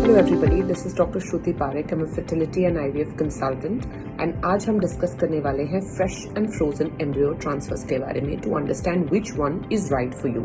Hello everybody, this is Dr. Shruti Parekh. I'm a fertility and IVF consultant and आज हम discuss करने वाले हैं fresh and frozen embryo transfers के बारे में to understand which one is right for you.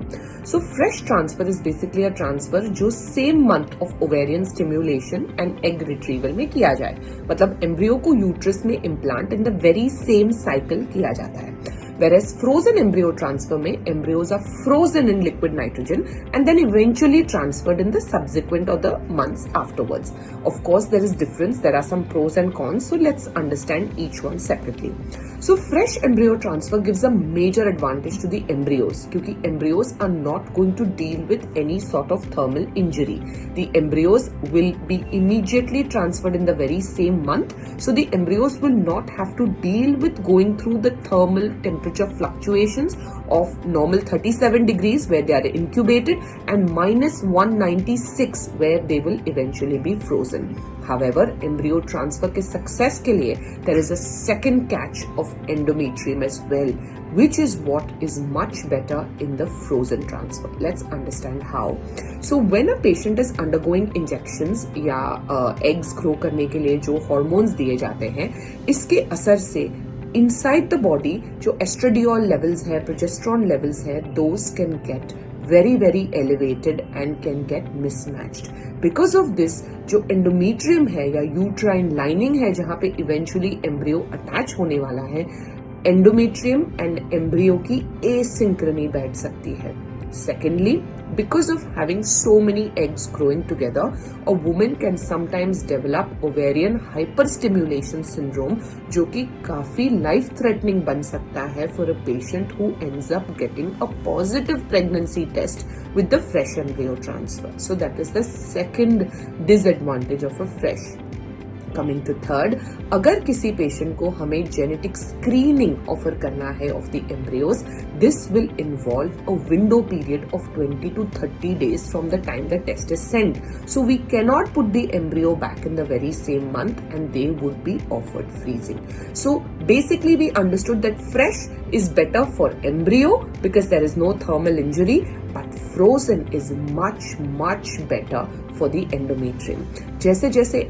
So fresh transfer is basically a transfer जो same month of ovarian stimulation and egg retrieval में किया जाए, मतलब embryo को uterus में implant in the very same cycle किया जाता है. Whereas frozen embryo transfer में embryos are frozen in liquid nitrogen and then eventually transferred in the subsequent or the months afterwards. Of course, there is difference. There are some pros and cons. So let's understand each one separately. So fresh embryo transfer gives a major advantage to the embryos because embryos are not going to deal with any sort of thermal injury. The embryos will be immediately transferred in the very same month. So the embryos will not have to deal with going through the thermal temperature fluctuations of normal 37 degrees where they are incubated and minus 196 where they will eventually be frozen. However, embryo transfer के success के लिए there is a second catch of endometrium as well, which is what is much better in the frozen transfer. Let's understand how. So when a patient is undergoing injections या eggs grow करने के लिए जो hormones दिए जाते हैं, इसके असर से inside the body जो estradiol levels है, progesterone levels है, those can get very elevated and can get mismatched. Because of this जो endometrium है या uterine lining है जहाँ पे eventually embryo attach होने वाला है, endometrium and embryo की asynchrony बैठ सकती है. Secondly, because of having so many eggs growing together, a woman can sometimes develop ovarian hyperstimulation syndrome जो कि काफी life threatening बन सकता है for a patient who ends up getting a positive pregnancy test with the fresh embryo transfer. So that is the second disadvantage of a fresh. Coming to third, अगर किसी patient को हमें genetic screening offer करना है of the embryos, this will involve a window period of 20 to 30 days from the time the test is sent. So we cannot put the embryo back in the very same month and they would be offered freezing. So basically we understood that fresh is better for embryo because there is no thermal injury, but frozen is much better for the endometrium. जैसे जैसे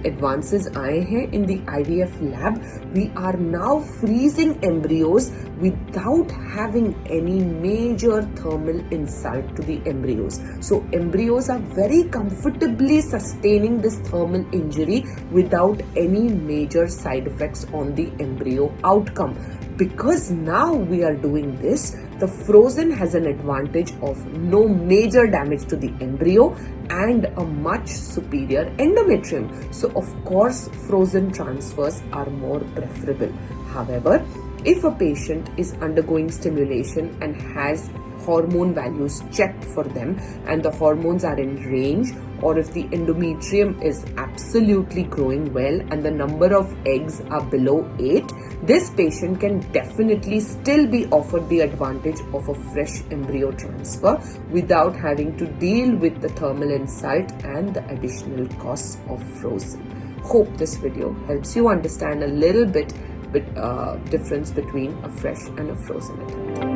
advances आए हैं in the IVF lab, we are now freezing embryos without having any major thermal insult to the embryos. So embryos are very comfortably sustaining this thermal injury without any major side effects on the embryo outcome. Because now we are doing this, the frozen has an advantage of no major damage to the embryo and a much superior endometrium. So of course, frozen transfers are more preferable. However, if a patient is undergoing stimulation and has hormone values checked for them and the hormones are in range, or if the endometrium is absolutely growing well and the number of eggs are below 8, this patient can definitely still be offered the advantage of a fresh embryo transfer without having to deal with the thermal insult and the additional costs of frozen. Hope this video helps you understand a little bit difference between a fresh and a frozen attempt.